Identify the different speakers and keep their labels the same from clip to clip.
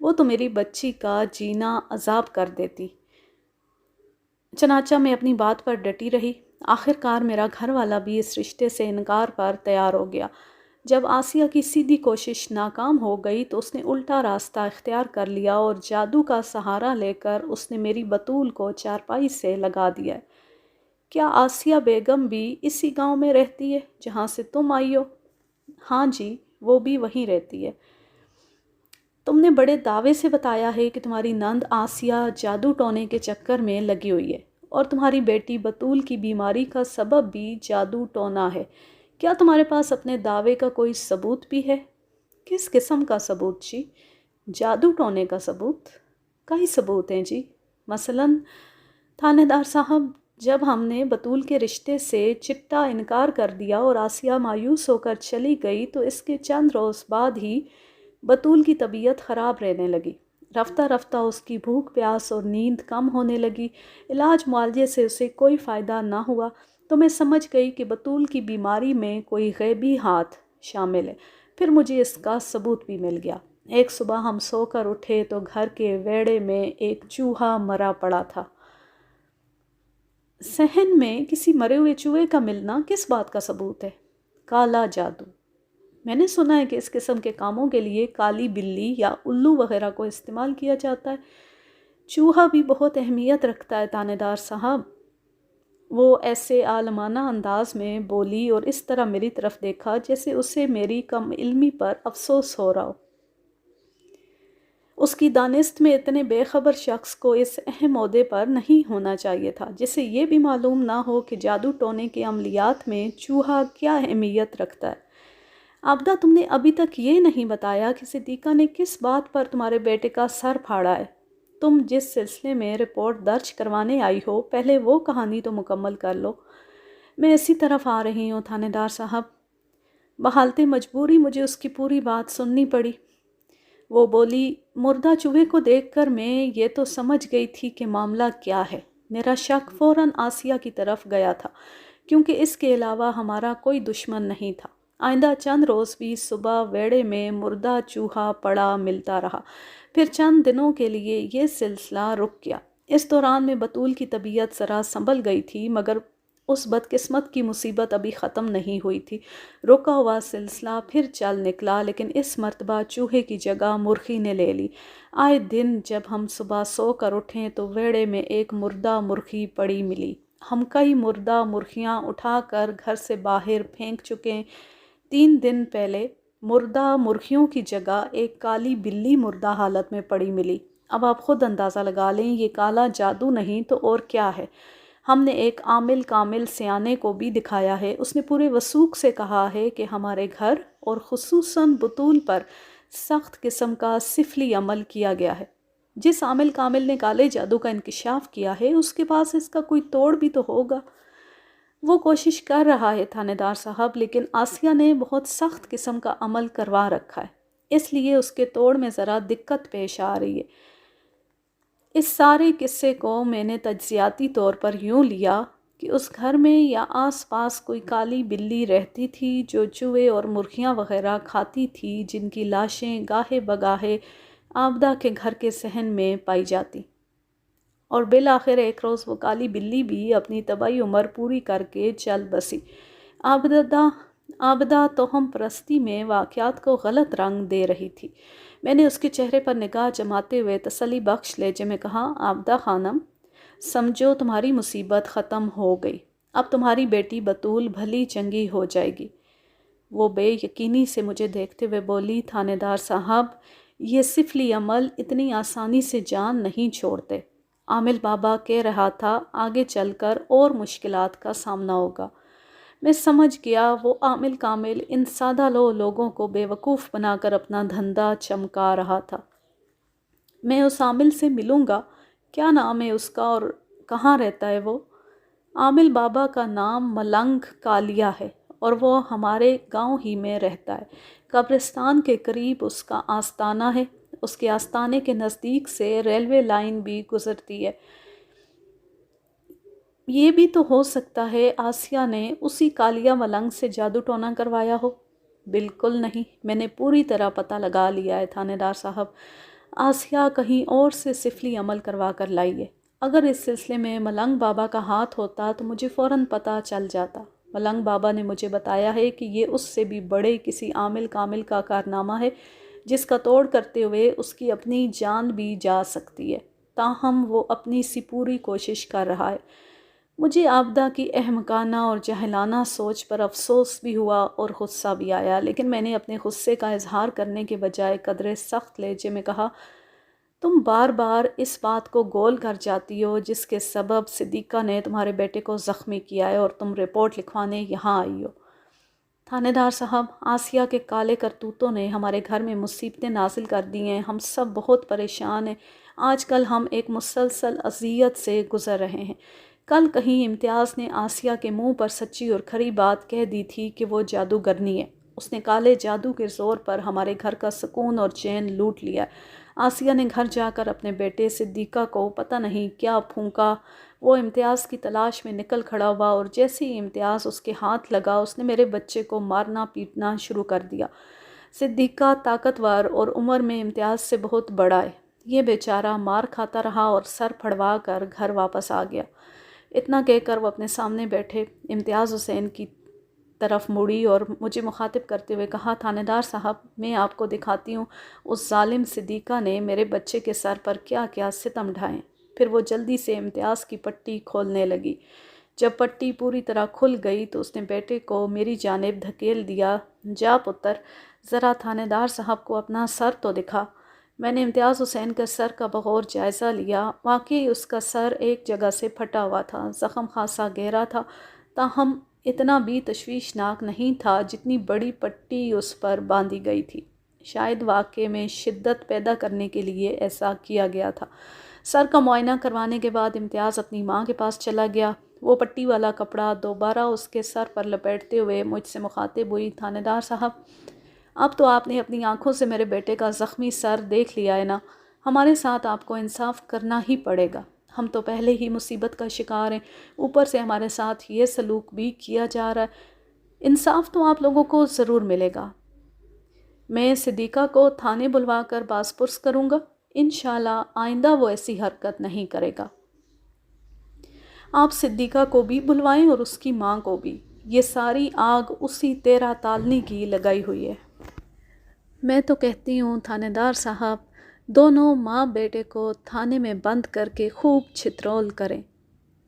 Speaker 1: وہ تو میری بچی کا جینا عذاب کر دیتی۔ چنانچہ میں اپنی بات پر ڈٹی رہی۔ آخر کار میرا گھر والا بھی اس رشتے سے انکار پر تیار ہو گیا۔ جب آسیہ کی سیدھی کوشش ناکام ہو گئی تو اس نے الٹا راستہ اختیار کر لیا اور جادو کا سہارا لے کر اس نے میری بطول کو چارپائی سے لگا دیا ہے۔ کیا آسیہ بیگم بھی اسی گاؤں میں رہتی ہے جہاں سے تم آئی ہو؟ ہاں جی، وہ بھی وہیں رہتی ہے۔ تم نے بڑے دعوے سے بتایا ہے کہ تمہاری نند آسیہ جادو ٹونے کے چکر میں لگی ہوئی ہے اور تمہاری بیٹی بطول کی بیماری کا سبب بھی جادو ٹونا ہے۔ کیا تمہارے پاس اپنے دعوے کا کوئی ثبوت بھی ہے؟ کس قسم کا ثبوت جی؟ جادو ٹونے کا ثبوت؟ کئی ثبوت ہیں جی۔ مثلاً تھانے دار صاحب، جب ہم نے بطول کے رشتے سے چٹا انکار کر دیا اور آسیہ مایوس ہو کر چلی گئی تو اس کے چند روز بعد ہی بطول کی طبیعت خراب رہنے لگی۔ رفتہ رفتہ اس کی بھوک پیاس اور نیند کم ہونے لگی۔ علاج معالجے سے اسے کوئی فائدہ نہ ہوا تو میں سمجھ گئی کہ بطول کی بیماری میں کوئی غیبی ہاتھ شامل ہے۔ پھر مجھے اس کا ثبوت بھی مل گیا۔ ایک صبح ہم سو کر اٹھے تو گھر کے ویڑے میں ایک چوہا مرا پڑا تھا۔ صحن میں کسی مرے ہوئے چوہے کا ملنا کس بات کا ثبوت ہے؟ کالا جادو۔ میں نے سنا ہے کہ اس قسم کے کاموں کے لیے کالی بلی یا الو وغیرہ کو استعمال کیا جاتا ہے۔ چوہا بھی بہت اہمیت رکھتا ہے تانے دار صاحب۔ وہ ایسے عالمانہ انداز میں بولی اور اس طرح میری طرف دیکھا جیسے اسے میری کم علمی پر افسوس ہو رہا ہو۔ اس کی دانست میں اتنے بے خبر شخص کو اس اہم عہدے پر نہیں ہونا چاہیے تھا جسے یہ بھی معلوم نہ ہو کہ جادو ٹونے کے عملیات میں چوہا کیا اہمیت رکھتا ہے۔ عابدہ، تم نے ابھی تک یہ نہیں بتایا کہ صدیقہ نے کس بات پر تمہارے بیٹے کا سر پھاڑا ہے۔ تم جس سلسلے میں رپورٹ درج کروانے آئی ہو پہلے وہ کہانی تو مکمل کر لو۔ میں اسی طرف آ رہی ہوں تھانے دار صاحب۔ بحالت مجبوری مجھے اس کی پوری بات سننی پڑی۔ وہ بولی، مردہ چوہے کو دیکھ کر میں یہ تو سمجھ گئی تھی کہ معاملہ کیا ہے۔ میرا شک فوراً آسیہ کی طرف گیا تھا کیونکہ اس کے علاوہ ہمارا کوئی دشمن نہیں تھا۔ آئندہ چند روز بھی صبح ویڑے میں مردہ چوہا پڑا ملتا رہا۔ پھر چند دنوں کے لیے یہ سلسلہ رک گیا۔ اس دوران میں بطول کی طبیعت ذرا سنبھل گئی تھی مگر اس بدقسمت کی مصیبت ابھی ختم نہیں ہوئی تھی۔ رکا ہوا سلسلہ پھر چل نکلا لیکن اس مرتبہ چوہے کی جگہ مرغی نے لے لی۔ آئے دن جب ہم صبح سو کر اٹھیں تو ویڑے میں ایک مردہ مرغی پڑی ملی۔ ہم کئی مردہ مرغیاں اٹھا کر گھر سے باہر پھینک چکے۔ 3 دن پہلے مردہ مرغیوں کی جگہ ایک کالی بلی مردہ حالت میں پڑی ملی۔ اب آپ خود اندازہ لگا لیں یہ کالا جادو نہیں تو اور کیا ہے۔ ہم نے ایک عامل کامل سیانے کو بھی دکھایا ہے۔ اس نے پورے وثوق سے کہا ہے کہ ہمارے گھر اور خصوصاً بطول پر سخت قسم کا سفلی عمل کیا گیا ہے۔ جس عامل کامل نے کالے جادو کا انکشاف کیا ہے اس کے پاس اس کا کوئی توڑ بھی تو ہوگا۔ وہ کوشش کر رہا ہے تھانے دار صاحب، لیکن آسیہ نے بہت سخت قسم کا عمل کروا رکھا ہے، اس لیے اس کے توڑ میں ذرا دقت پیش آ رہی ہے۔ اس سارے قصے کو میں نے تجزیاتی طور پر یوں لیا کہ اس گھر میں یا آس پاس کوئی کالی بلی رہتی تھی جو چوہے اور مرغیاں وغیرہ کھاتی تھی جن کی لاشیں گاہے بگاہے عابدہ کے گھر کے صحن میں پائی جاتی، اور بالآخر ایک روز وہ کالی بلی بھی اپنی طبعی عمر پوری کر کے چل بسی۔ عابدہ توہم پرستی میں واقعات کو غلط رنگ دے رہی تھی۔ میں نے اس کے چہرے پر نگاہ جماتے ہوئے تسلی بخش لہجے میں کہا، عابدہ خانم، سمجھو تمہاری مصیبت ختم ہو گئی۔ اب تمہاری بیٹی بطول بھلی چنگی ہو جائے گی۔ وہ بے یقینی سے مجھے دیکھتے ہوئے بولی، تھانے دار صاحب، یہ سفلی عمل اتنی آسانی سے جان نہیں چھوڑتے۔ عامل بابا کہہ رہا تھا آگے چل کر اور مشکلات کا سامنا ہوگا۔ میں سمجھ گیا وہ عامل کامل ان سادہ لوگوں کو بے وقوف بنا کر اپنا دھندا چمکا رہا تھا۔ میں اس عامل سے ملوں گا۔ کیا نام ہے اس کا اور کہاں رہتا ہے وہ؟ عامل بابا کا نام ملنگ کالیا ہے اور وہ ہمارے گاؤں ہی میں رہتا ہے۔ قبرستان کے قریب اس کا آستانہ ہے۔ اس کے آستانے کے نزدیک سے ریلوے لائن بھی گزرتی ہے۔ یہ بھی تو ہو سکتا ہے آسیہ نے اسی کالیا ملنگ سے جادو ٹونا کروایا ہو۔ بالکل نہیں، میں نے پوری طرح پتہ لگا لیا ہے تھانے دار صاحب۔ آسیہ کہیں اور سے سفلی عمل کروا کر لائی ہے۔ اگر اس سلسلے میں ملنگ بابا کا ہاتھ ہوتا تو مجھے فوراً پتہ چل جاتا۔ ملنگ بابا نے مجھے بتایا ہے کہ یہ اس سے بھی بڑے کسی عامل کامل کا کارنامہ ہے جس کا توڑ کرتے ہوئے اس کی اپنی جان بھی جا سکتی ہے، تاہم وہ اپنی سی پوری کوشش کر رہا ہے۔ مجھے عابدہ کی احمقانہ اور جاہلانہ سوچ پر افسوس بھی ہوا اور غصہ بھی آیا، لیکن میں نے اپنے غصے کا اظہار کرنے کے بجائے قدرے سخت لہجے میں کہا، تم بار بار اس بات کو گول کر جاتی ہو جس کے سبب صدیقہ نے تمہارے بیٹے کو زخمی کیا ہے اور تم رپورٹ لکھوانے یہاں آئی ہو۔ تھانے دار صاحب، آسیہ کے کالے کرتوتوں نے ہمارے گھر میں مصیبتیں نازل کر دی ہیں، ہم سب بہت پریشان ہیں۔ آج کل ہم ایک مسلسل اذیت سے گزر رہے ہیں۔ کل کہیں امتیاز نے آسیہ کے منہ پر سچی اور کھری بات کہہ دی تھی کہ وہ جادوگرنی ہے۔ اس نے کالے جادو کے زور پر ہمارے گھر کا سکون اور چین لوٹ لیا ہے۔ آسیہ نے گھر جا کر اپنے بیٹے صدیقہ کو پتہ نہیں کیا پھونکا۔ وہ امتیاز کی تلاش میں نکل کھڑا ہوا اور جیسے ہی امتیاز اس کے ہاتھ لگا اس نے میرے بچے کو مارنا پیٹنا شروع کر دیا۔ صدیقہ طاقتور اور عمر میں امتیاز سے بہت بڑا ہے۔ یہ بیچارہ مار کھاتا رہا اور سر پھڑوا کر گھر واپس آ گیا۔ اتنا کہہ کر وہ اپنے سامنے بیٹھے امتیاز حسین کی طرف مڑی اور مجھے مخاطب کرتے ہوئے کہا، تھانے دار صاحب، میں آپ کو دکھاتی ہوں اس ظالم صدیقہ نے میرے بچے کے سر پر کیا کیا ستم ڈھائے۔ پھر وہ جلدی سے امتیاز کی پٹی کھولنے لگی۔ جب پٹی پوری طرح کھل گئی تو اس نے بیٹے کو میری جانب دھکیل دیا۔ جا پتر، ذرا تھانے دار صاحب کو اپنا سر تو دکھا۔ میں نے امتیاز حسین کے سر کا بغور جائزہ لیا۔ واقعی اس کا سر ایک جگہ سے پھٹا ہوا تھا، زخم خاصا گہرا تھا، تاہم اتنا بھی تشویشناک نہیں تھا جتنی بڑی پٹی اس پر باندھی گئی تھی۔ شاید واقعے میں شدت پیدا کرنے کے لیے ایسا کیا گیا تھا۔ سر کا معائنہ کروانے کے بعد امتیاز اپنی ماں کے پاس چلا گیا۔ وہ پٹی والا کپڑا دوبارہ اس کے سر پر لپیٹتے ہوئے مجھ سے مخاطب ہوئی، تھانے دار صاحب، اب تو آپ نے اپنی آنکھوں سے میرے بیٹے کا زخمی سر دیکھ لیا ہے نا، ہمارے ساتھ آپ کو انصاف کرنا ہی پڑے گا۔ ہم تو پہلے ہی مصیبت کا شکار ہیں، اوپر سے ہمارے ساتھ یہ سلوک بھی کیا جا رہا ہے۔ انصاف تو آپ لوگوں کو ضرور ملے گا۔ میں صدیقہ کو تھانے بلوا کر باز پرس کروں گا، انشاءاللہ آئندہ وہ ایسی حرکت نہیں کرے گا۔ آپ صدیقہ کو بھی بلوائیں اور اس کی ماں کو بھی، یہ ساری آگ اسی تیرا تالنی کی لگائی ہوئی ہے۔ میں تو کہتی ہوں تھانے دار صاحب، دونوں ماں بیٹے کو تھانے میں بند کر کے خوب چھترول کریں۔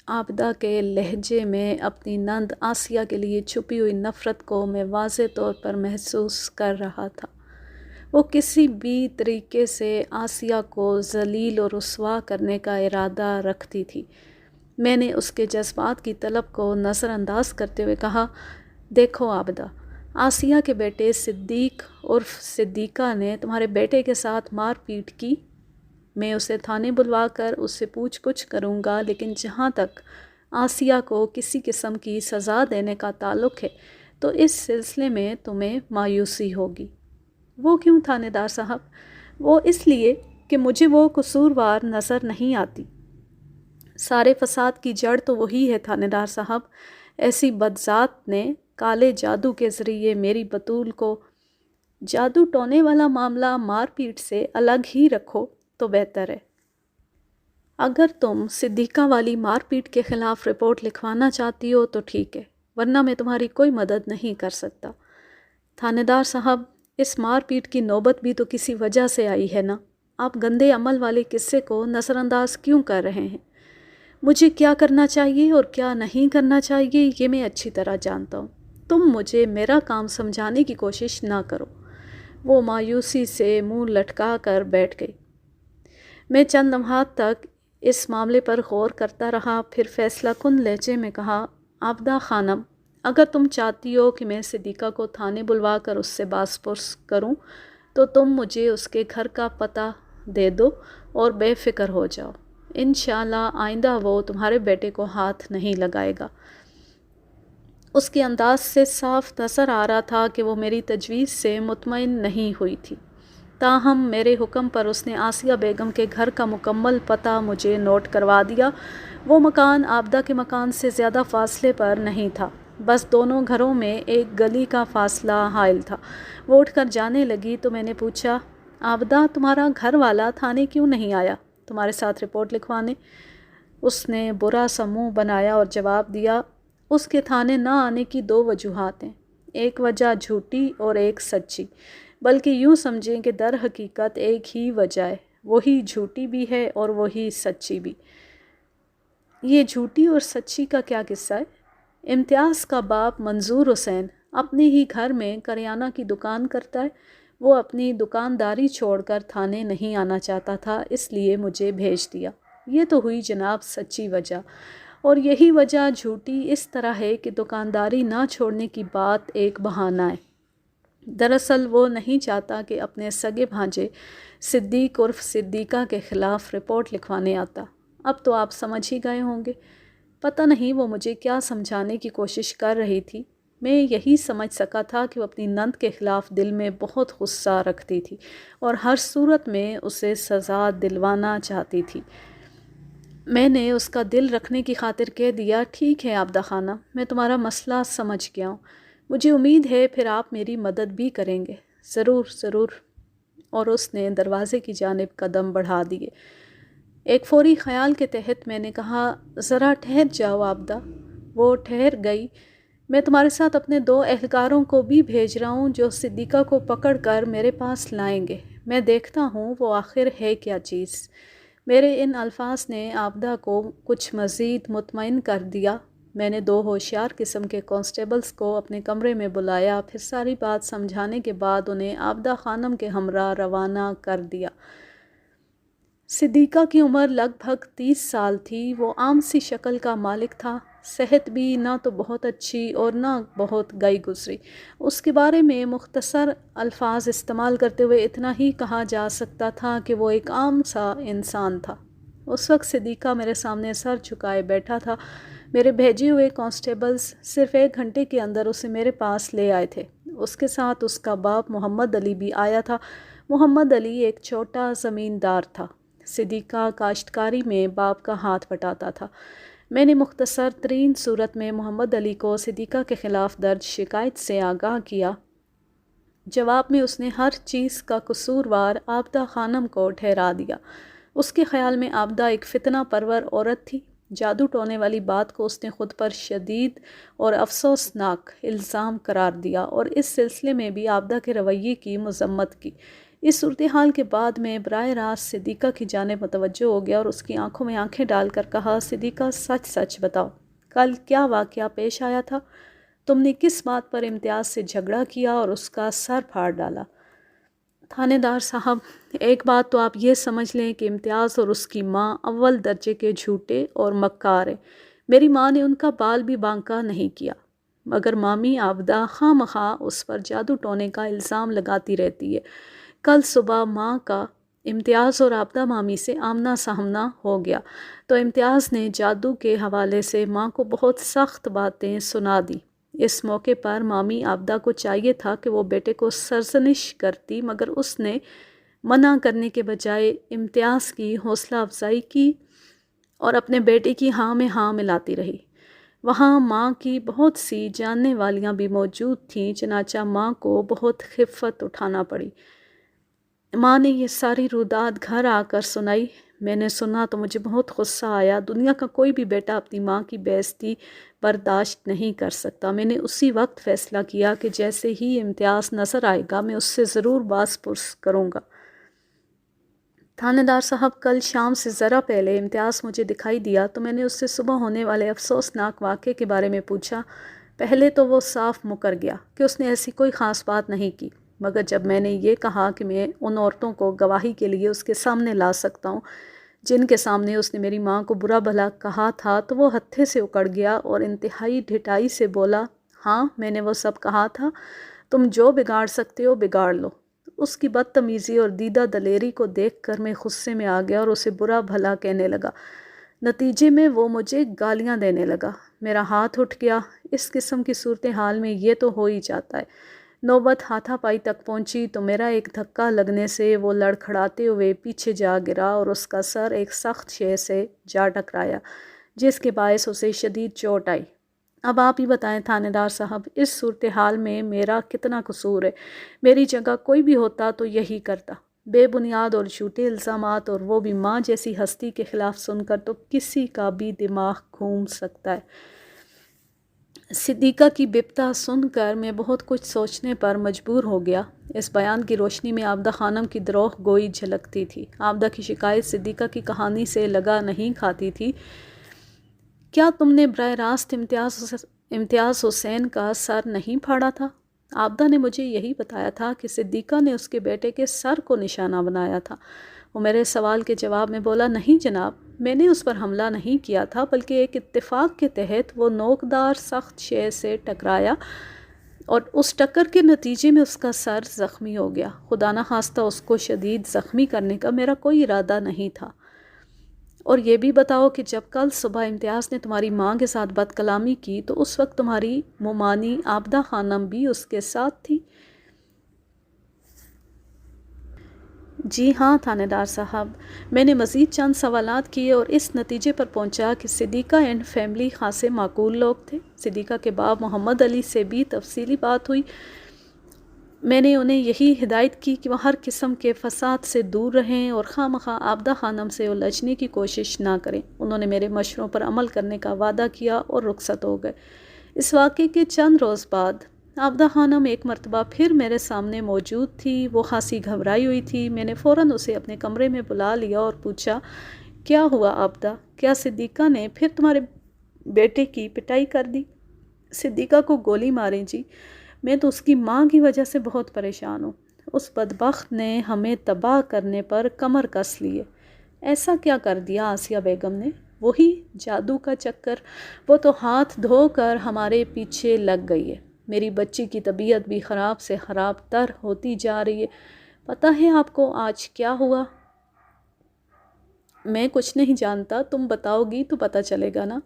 Speaker 1: عابدہ کے لہجے میں اپنی نند آسیہ کے لیے چھپی ہوئی نفرت کو میں واضح طور پر محسوس کر رہا تھا۔ وہ کسی بھی طریقے سے آسیہ کو ذلیل اور رسوا کرنے کا ارادہ رکھتی تھی۔ میں نے اس کے جذبات کی طلب کو نظر انداز کرتے ہوئے کہا، دیکھو عابدہ، آسیہ کے بیٹے صدیق عرف صدیقہ نے تمہارے بیٹے کے ساتھ مار پیٹ کی۔ میں اسے تھانے بلوا کر اس سے پوچھ گچھ کروں گا، لیکن جہاں تک آسیہ کو کسی قسم کی سزا دینے کا تعلق ہے تو اس سلسلے میں تمہیں مایوسی ہوگی۔ وہ کیوں تھانے دار صاحب؟ وہ اس لیے کہ مجھے وہ قصوروار نظر نہیں آتی۔ سارے فساد کی جڑ تو وہی ہے تھانے دار صاحب۔ ایسی بدذات نے کالے جادو کے ذریعے میری بطول کو، جادو ٹونے والا معاملہ مار پیٹ سے الگ ہی رکھو تو بہتر ہے۔ اگر تم صدیقہ والی مار پیٹ کے خلاف رپورٹ لکھوانا چاہتی ہو تو ٹھیک ہے، ورنہ میں تمہاری کوئی مدد نہیں کر سکتا۔ تھانے دار صاحب، اس مار پیٹ کی نوبت بھی تو کسی وجہ سے آئی ہے نا، آپ گندے عمل والے قصے کو نظر انداز کیوں کر رہے ہیں؟ مجھے کیا کرنا چاہیے اور کیا نہیں کرنا چاہیے یہ میں اچھی طرح جانتا ہوں، تم مجھے میرا کام سمجھانے کی کوشش نہ کرو۔ وہ مایوسی سے منہ لٹکا کر بیٹھ گئی۔ میں چند لمحات تک اس معاملے پر غور کرتا رہا، پھر فیصلہ کن لہجے میں کہا، عابدہ خانم، اگر تم چاہتی ہو کہ میں صدیقہ کو تھانے بلوا کر اس سے باز پرس کروں تو تم مجھے اس کے گھر کا پتہ دے دو اور بے فکر ہو جاؤ۔ انشاءاللہ آئندہ وہ تمہارے بیٹے کو ہاتھ نہیں لگائے گا۔ اس کے انداز سے صاف نظر آ رہا تھا کہ وہ میری تجویز سے مطمئن نہیں ہوئی تھی، تاہم میرے حکم پر اس نے آسیہ بیگم کے گھر کا مکمل پتہ مجھے نوٹ کروا دیا۔ وہ مکان عابدہ کے مکان سے زیادہ فاصلے پر نہیں تھا، بس دونوں گھروں میں ایک گلی کا فاصلہ حائل تھا۔ وہ اٹھ کر جانے لگی تو میں نے پوچھا، آبدہ تمہارا گھر والا تھانے کیوں نہیں آیا تمہارے ساتھ رپورٹ لکھوانے؟ اس نے برا سا منہ بنایا اور جواب دیا، اس کے تھانے نہ آنے کی 2 وجوہات ہیں، ایک وجہ جھوٹی اور ایک سچی، بلکہ یوں سمجھیں کہ در حقیقت ایک ہی وجہ ہے، وہی جھوٹی بھی ہے اور وہی سچی بھی۔ یہ جھوٹی اور سچی کا کیا قصہ ہے؟ امتیاز کا باپ منظور حسین اپنے ہی گھر میں کریانہ کی دکان کرتا ہے، وہ اپنی دکانداری چھوڑ کر تھانے نہیں آنا چاہتا تھا، اس لیے مجھے بھیج دیا۔ یہ تو ہوئی جناب سچی وجہ، اور یہی وجہ جھوٹی اس طرح ہے کہ دکانداری نہ چھوڑنے کی بات ایک بہانہ ہے۔ دراصل وہ نہیں چاہتا کہ اپنے سگے بھانجے صدیق عرف صدیقہ کے خلاف رپورٹ لکھوانے آتا۔ اب تو آپ سمجھ ہی گئے ہوں گے۔ پتہ نہیں وہ مجھے کیا سمجھانے کی کوشش کر رہی تھی، میں یہی سمجھ سکا تھا کہ وہ اپنی نند کے خلاف دل میں بہت غصہ رکھتی تھی اور ہر صورت میں اسے سزا دلوانا چاہتی تھی۔ میں نے اس کا دل رکھنے کی خاطر کہہ دیا، ٹھیک ہے عابدہ خانہ، میں تمہارا مسئلہ سمجھ گیا ہوں، مجھے امید ہے پھر آپ میری مدد بھی کریں گے۔ ضرور ضرور، اور اس نے دروازے کی جانب قدم بڑھا دیے۔ ایک فوری خیال کے تحت میں نے کہا، ذرا ٹھہر جاؤ عابدہ۔ وہ ٹھہر گئی۔ میں تمہارے ساتھ اپنے 2 اہلکاروں کو بھی بھیج رہا ہوں جو صدیقہ کو پکڑ کر میرے پاس لائیں گے، میں دیکھتا ہوں وہ آخر ہے کیا چیز۔ میرے ان الفاظ نے عابدہ کو کچھ مزید مطمئن کر دیا۔ میں نے 2 ہوشیار قسم کے کانسٹیبلز کو اپنے کمرے میں بلایا، پھر ساری بات سمجھانے کے بعد انہیں عابدہ خانم کے ہمراہ روانہ کر دیا۔ صدیقہ کی عمر لگ بھگ 30 سال تھی، وہ عام سی شکل کا مالک تھا، صحت بھی نہ تو بہت اچھی اور نہ بہت گئی گزری۔ اس کے بارے میں مختصر الفاظ استعمال کرتے ہوئے اتنا ہی کہا جا سکتا تھا کہ وہ ایک عام سا انسان تھا۔ اس وقت صدیقہ میرے سامنے سر جھکائے بیٹھا تھا۔ میرے بھیجے ہوئے کانسٹیبلز صرف 1 گھنٹے کے اندر اسے میرے پاس لے آئے تھے۔ اس کے ساتھ اس کا باپ محمد علی بھی آیا تھا۔ محمد علی ایک چھوٹا زمیندار تھا۔ صدیقہ کاشتکاری میں باپ کا ہاتھ بٹاتا تھا۔ میں نے مختصر ترین صورت میں محمد علی کو صدیقہ کے خلاف درج شکایت سے آگاہ کیا۔ جواب میں اس نے ہر چیز کا قصوروار عابدہ خانم کو ٹھہرا دیا۔ اس کے خیال میں عابدہ ایک فتنہ پرور عورت تھی۔ جادو ٹونے والی بات کو اس نے خود پر شدید اور افسوسناک الزام قرار دیا اور اس سلسلے میں بھی عابدہ کے رویے کی مذمت کی۔ اس صورتحال کے بعد میں براہ راست صدیقہ کی جانب متوجہ ہو گیا اور اس کی آنکھوں میں آنکھیں ڈال کر کہا، صدیقہ سچ سچ بتاؤ، کل کیا واقعہ پیش آیا تھا؟ تم نے کس بات پر امتیاز سے جھگڑا کیا اور اس کا سر پھاڑ ڈالا؟ تھانے دار صاحب، ایک بات تو آپ یہ سمجھ لیں کہ امتیاز اور اس کی ماں اول درجے کے جھوٹے اور مکار ہیں۔ میری ماں نے ان کا بال بھی بانکا نہیں کیا، مگر مامی عابدہ خواہ مخواہ اس پر جادو ٹونے کا الزام لگاتی رہتی ہے۔ کل صبح ماں کا امتیاز اور عابدہ مامی سے آمنا سامنا ہو گیا تو امتیاز نے جادو کے حوالے سے ماں کو بہت سخت باتیں سنا دی۔ اس موقع پر مامی عابدہ کو چاہیے تھا کہ وہ بیٹے کو سرزنش کرتی، مگر اس نے منع کرنے کے بجائے امتیاز کی حوصلہ افزائی کی اور اپنے بیٹے کی ہاں میں ہاں ملاتی رہی۔ وہاں ماں کی بہت سی جاننے والیاں بھی موجود تھیں، چنانچہ ماں کو بہت خفت اٹھانا پڑی۔ ماں نے یہ ساری روداد گھر آ کر سنائی۔ میں نے سنا تو مجھے بہت غصہ آیا۔ دنیا کا کوئی بھی بیٹا اپنی ماں کی بے عزتی برداشت نہیں کر سکتا۔ میں نے اسی وقت فیصلہ کیا کہ جیسے ہی امتیاز نظر آئے گا میں اس سے ضرور باز پرس کروں گا۔ تھانے دار صاحب، کل شام سے ذرا پہلے امتیاز مجھے دکھائی دیا تو میں نے اس سے صبح ہونے والے افسوسناک واقعے کے بارے میں پوچھا۔ پہلے تو وہ صاف مکر گیا کہ اس نے ایسی کوئی خاص بات نہیں کی، مگر جب میں نے یہ کہا کہ میں ان عورتوں کو گواہی کے لیے اس کے سامنے لا سکتا ہوں جن کے سامنے اس نے میری ماں کو برا بھلا کہا تھا، تو وہ ہتھے سے اکڑ گیا اور انتہائی ڈھٹائی سے بولا، ہاں میں نے وہ سب کہا تھا، تم جو بگاڑ سکتے ہو بگاڑ لو۔ اس کی بدتمیزی اور دیدہ دلیری کو دیکھ کر میں غصے میں آ گیا اور اسے برا بھلا کہنے لگا۔ نتیجے میں وہ مجھے گالیاں دینے لگا۔ میرا ہاتھ اٹھ گیا۔ اس قسم کی صورتحال میں یہ تو ہو ہی جاتا ہے۔ نوبت ہاتھا پائی تک پہنچی تو میرا ایک دھکا لگنے سے وہ لڑکھڑاتے ہوئے پیچھے جا گرا اور اس کا سر ایک سخت شے سے جا ٹکرایا، جس کے باعث اسے شدید چوٹ آئی۔ اب آپ ہی بتائیں تھانے دار صاحب، اس صورتحال میں میرا کتنا قصور ہے؟ میری جگہ کوئی بھی ہوتا تو یہی کرتا۔ بے بنیاد اور جھوٹے الزامات، اور وہ بھی ماں جیسی ہستی کے خلاف سن کر تو کسی کا بھی دماغ گھوم سکتا ہے۔ صدیقہ کی بپتا سن کر میں بہت کچھ سوچنے پر مجبور ہو گیا۔ اس بیان کی روشنی میں عابدہ خانم کی دروغ گوئی جھلکتی تھی۔ عابدہ کی شکایت صدیقہ کی کہانی سے لگا نہیں کھاتی تھی۔ کیا تم نے براہ راست امتیاز حسین کا سر نہیں پھاڑا تھا؟ عابدہ نے مجھے یہی بتایا تھا کہ صدیقہ نے اس کے بیٹے کے سر کو نشانہ بنایا تھا۔ وہ میرے سوال کے جواب میں بولا، نہیں جناب، میں نے اس پر حملہ نہیں کیا تھا، بلکہ ایک اتفاق کے تحت وہ نوکدار سخت شے سے ٹکرایا اور اس ٹکر کے نتیجے میں اس کا سر زخمی ہو گیا۔ خدا نخواستہ اس کو شدید زخمی کرنے کا میرا کوئی ارادہ نہیں تھا۔ اور یہ بھی بتاؤ کہ جب کل صبح امتیاز نے تمہاری ماں کے ساتھ بد کلامی کی تو اس وقت تمہاری مومانی عابدہ خانم بھی اس کے ساتھ تھی؟ جی ہاں تھانے دار صاحب، میں نے مزید چند سوالات کیے اور اس نتیجے پر پہنچا کہ صدیقہ اینڈ فیملی خاصے معقول لوگ تھے۔ صدیقہ کے باپ محمد علی سے بھی تفصیلی بات ہوئی۔ میں نے انہیں یہی ہدایت کی کہ وہ ہر قسم کے فساد سے دور رہیں اور خواہ مخواہ عابدہ خانم سے الجھنے کی کوشش نہ کریں۔ انہوں نے میرے مشوروں پر عمل کرنے کا وعدہ کیا اور رخصت ہو گئے۔ اس واقعے کے چند روز بعد عابدہ خانم ایک مرتبہ پھر میرے سامنے موجود تھی۔ وہ خاصی گھبرائی ہوئی تھی۔ میں نے فوراً اسے اپنے کمرے میں بلا لیا اور پوچھا، کیا ہوا عابدہ؟ کیا صدیقہ نے پھر تمہارے بیٹے کی پٹائی کر دی؟ صدیقہ کو گولی ماریں جی، میں تو اس کی ماں کی وجہ سے بہت پریشان ہوں۔ اس بدبخت نے ہمیں تباہ کرنے پر کمر کس لیے۔ ایسا کیا کر دیا آسیہ بیگم نے؟ وہی جادو کا چکر، وہ تو ہاتھ دھو کر ہمارے پیچھے لگ گئی ہے۔ میری بچی کی طبیعت بھی خراب سے خراب تر ہوتی جا رہی ہے۔ پتہ ہے آپ کو آج کیا ہوا؟ میں کچھ نہیں جانتا، تم بتاؤ گی تو پتہ چلے گا نا۔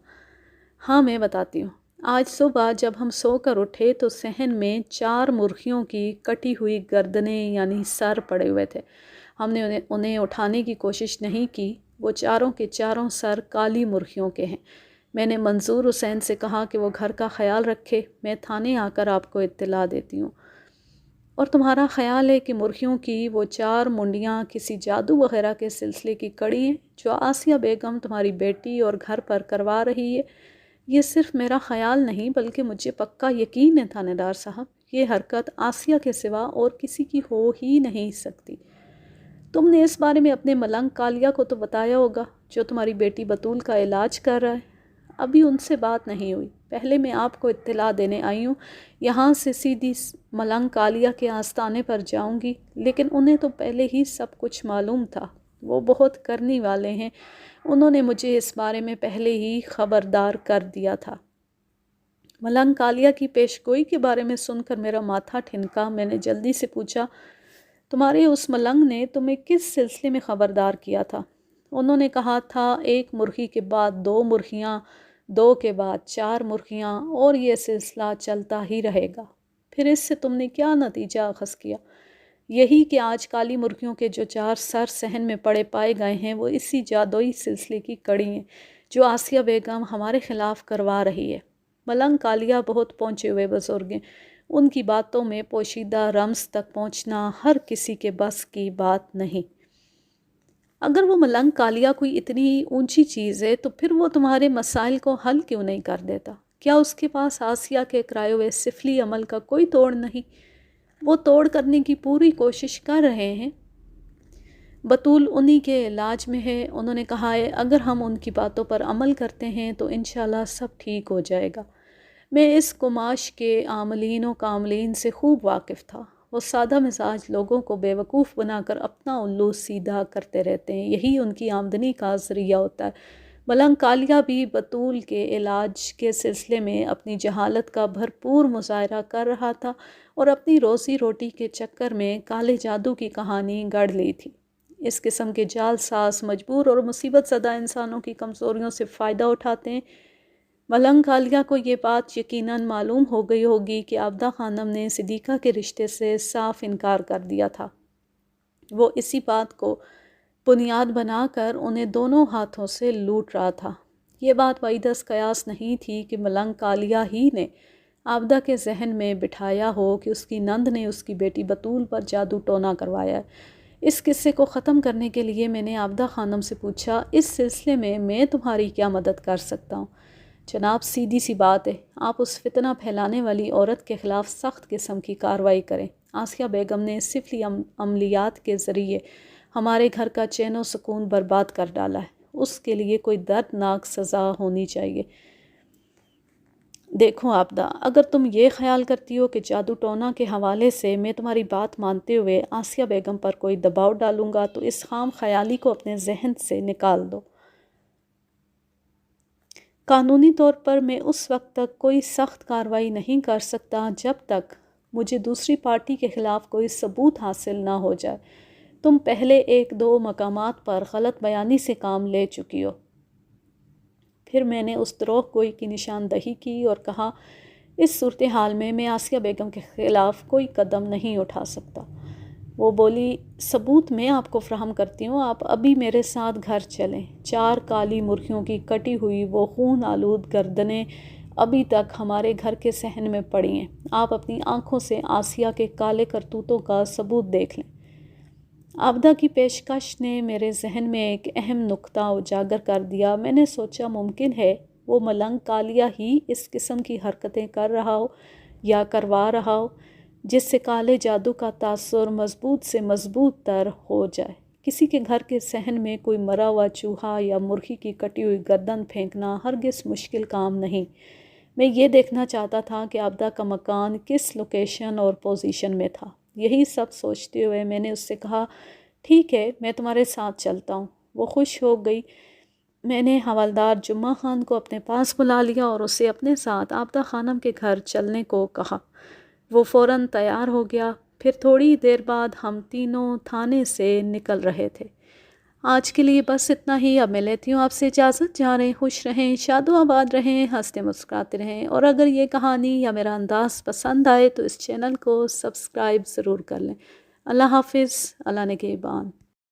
Speaker 1: ہاں میں بتاتی ہوں۔ آج صبح جب ہم سو کر اٹھے تو صحن میں 4 مرغیوں کی کٹی ہوئی گردنیں یعنی سر پڑے ہوئے تھے۔ ہم نے انہیں اٹھانے کی کوشش نہیں کی۔ وہ چاروں کے چاروں سر کالی مرغیوں کے ہیں۔ میں نے منظور حسین سے کہا کہ وہ گھر کا خیال رکھے، میں تھانے آ کر آپ کو اطلاع دیتی ہوں۔ اور تمہارا خیال ہے کہ مرغیوں کی وہ 4 منڈیاں کسی جادو وغیرہ کے سلسلے کی کڑی ہیں جو آسیہ بیگم تمہاری بیٹی اور گھر پر کروا رہی ہے؟ یہ صرف میرا خیال نہیں بلکہ مجھے پکا یقین ہے تھانے دار صاحب، یہ حرکت آسیہ کے سوا اور کسی کی ہو ہی نہیں سکتی۔ تم نے اس بارے میں اپنے ملنگ کالیہ کو تو بتایا ہوگا جو تمہاری بیٹی بطول کا علاج کر رہا ہے؟ ابھی ان سے بات نہیں ہوئی، پہلے میں آپ کو اطلاع دینے آئی ہوں۔ یہاں سے سیدھی ملنگ کالیہ کے آستانے پر جاؤں گی، لیکن انہیں تو پہلے ہی سب کچھ معلوم تھا۔ وہ بہت کرنی والے ہیں، انہوں نے مجھے اس بارے میں پہلے ہی خبردار کر دیا تھا۔ ملنگ کالیہ کی پیشگوئی کے بارے میں سن کر میرا ماتھا ٹھنکا۔ میں نے جلدی سے پوچھا، تمہارے اس ملنگ نے تمہیں کس سلسلے میں خبردار کیا تھا؟ انہوں نے کہا تھا 1 مرغی کے بعد 2 مرغیاں، 2 کے بعد 4 مرغیاں، اور یہ سلسلہ چلتا ہی رہے گا۔ پھر اس سے تم نے کیا نتیجہ اخذ کیا؟ یہی کہ آج کالی مرغیوں کے جو 4 سر صحن میں پڑے پائے گئے ہیں وہ اسی جادوئی سلسلے کی کڑی ہیں جو آسیہ بیگم ہمارے خلاف کروا رہی ہے۔ ملنگ کالیہ بہت پہنچے ہوئے بزرگ ہیں، ان کی باتوں میں پوشیدہ رمز تک پہنچنا ہر کسی کے بس کی بات نہیں۔ اگر وہ ملنگ کالیہ کوئی اتنی اونچی چیز ہے تو پھر وہ تمہارے مسائل کو حل کیوں نہیں کر دیتا؟ کیا اس کے پاس آسیہ کے کرائے ہوئے سفلی عمل کا کوئی توڑ نہیں؟ وہ توڑ کرنے کی پوری کوشش کر رہے ہیں۔ بطول انہی کے علاج میں ہے، انہوں نے کہا ہے اگر ہم ان کی باتوں پر عمل کرتے ہیں تو انشاءاللہ سب ٹھیک ہو جائے گا۔ میں اس کماش کے عاملین و کاملین سے خوب واقف تھا۔ وہ سادہ مزاج لوگوں کو بیوقوف بنا کر اپنا الو سیدھا کرتے رہتے ہیں، یہی ان کی آمدنی کا ذریعہ ہوتا ہے۔ ملنگ کالیہ بھی بطول کے علاج کے سلسلے میں اپنی جہالت کا بھرپور مظاہرہ کر رہا تھا اور اپنی روزی روٹی کے چکر میں کالے جادو کی کہانی گڑھ لی تھی۔ اس قسم کے جال ساز مجبور اور مصیبت زدہ انسانوں کی کمزوریوں سے فائدہ اٹھاتے ہیں۔ ملنگ کالیہ کو یہ بات یقیناً معلوم ہو گئی ہوگی کہ عابدہ خانم نے صدیقہ کے رشتے سے صاف انکار کر دیا تھا۔ وہ اسی بات کو بنیاد بنا کر انہیں دونوں ہاتھوں سے لوٹ رہا تھا۔ یہ بات بعیداً قیاس نہیں تھی کہ ملنگ کالیہ ہی نے عابدہ کے ذہن میں بٹھایا ہو کہ اس کی نند نے اس کی بیٹی بطول پر جادو ٹونا کروایا ہے۔ اس قصے کو ختم کرنے کے لیے میں نے عابدہ خانم سے پوچھا، اس سلسلے میں تمہاری کیا مدد کر سکتا ہوں؟ جناب سیدھی سی بات ہے، آپ اس فتنہ پھیلانے والی عورت کے خلاف سخت قسم کی کارروائی کریں۔ آسیہ بیگم نے سفلی عملیات کے ذریعے ہمارے گھر کا چین و سکون برباد کر ڈالا ہے، اس کے لیے کوئی دردناک سزا ہونی چاہیے۔ دیکھو عابدہ، اگر تم یہ خیال کرتی ہو کہ جادو ٹونا کے حوالے سے میں تمہاری بات مانتے ہوئے آسیہ بیگم پر کوئی دباؤ ڈالوں گا تو اس خام خیالی کو اپنے ذہن سے نکال دو۔ قانونی طور پر میں اس وقت تک کوئی سخت کارروائی نہیں کر سکتا جب تک مجھے دوسری پارٹی کے خلاف کوئی ثبوت حاصل نہ ہو جائے۔ تم پہلے 1-2 مقامات پر غلط بیانی سے کام لے چکی ہو۔ پھر میں نے اس دروغ گوئی کی نشاندہی کی اور کہا، اس صورتحال میں آسیہ بیگم کے خلاف کوئی قدم نہیں اٹھا سکتا۔ وہ بولی، ثبوت میں آپ کو فراہم کرتی ہوں، آپ ابھی میرے ساتھ گھر چلیں۔ 4 کالی مرغیوں کی کٹی ہوئی وہ خون آلود گردنیں ابھی تک ہمارے گھر کے صحن میں پڑی ہیں۔ آپ اپنی آنکھوں سے آسیہ کے کالے کرتوتوں کا ثبوت دیکھ لیں۔ عابدہ کی پیشکش نے میرے ذہن میں ایک اہم نقطہ اجاگر کر دیا۔ میں نے سوچا ممکن ہے وہ ملنگ کالیا ہی اس قسم کی حرکتیں کر رہا ہو یا کروا رہا ہو جس سے کالے جادو کا تاثر مضبوط سے مضبوط تر ہو جائے۔ کسی کے گھر کے صحن میں کوئی مرا ہوا چوہا یا مرغی کی کٹی ہوئی گردن پھینکنا ہرگز مشکل کام نہیں۔ میں یہ دیکھنا چاہتا تھا کہ عابدہ کا مکان کس لوکیشن اور پوزیشن میں تھا۔ یہی سب سوچتے ہوئے میں نے اس سے کہا، ٹھیک ہے، میں تمہارے ساتھ چلتا ہوں۔ وہ خوش ہو گئی۔ میں نے حوالدار جمعہ خان کو اپنے پاس بلا لیا اور اسے اپنے ساتھ عابدہ خانم کے گھر چلنے کو کہا۔ وہ فوراً تیار ہو گیا۔ پھر تھوڑی دیر بعد ہم تینوں تھانے سے نکل رہے تھے۔ آج کے لیے بس اتنا ہی۔ اب میں لیتی ہوں آپ سے اجازت۔ جا رہے خوش رہیں، شاد و آباد رہیں، ہنستے مسکراتے رہیں، اور اگر یہ کہانی یا میرا انداز پسند آئے تو اس چینل کو سبسکرائب ضرور کر لیں۔ اللہ حافظ، اللہ نگہبان۔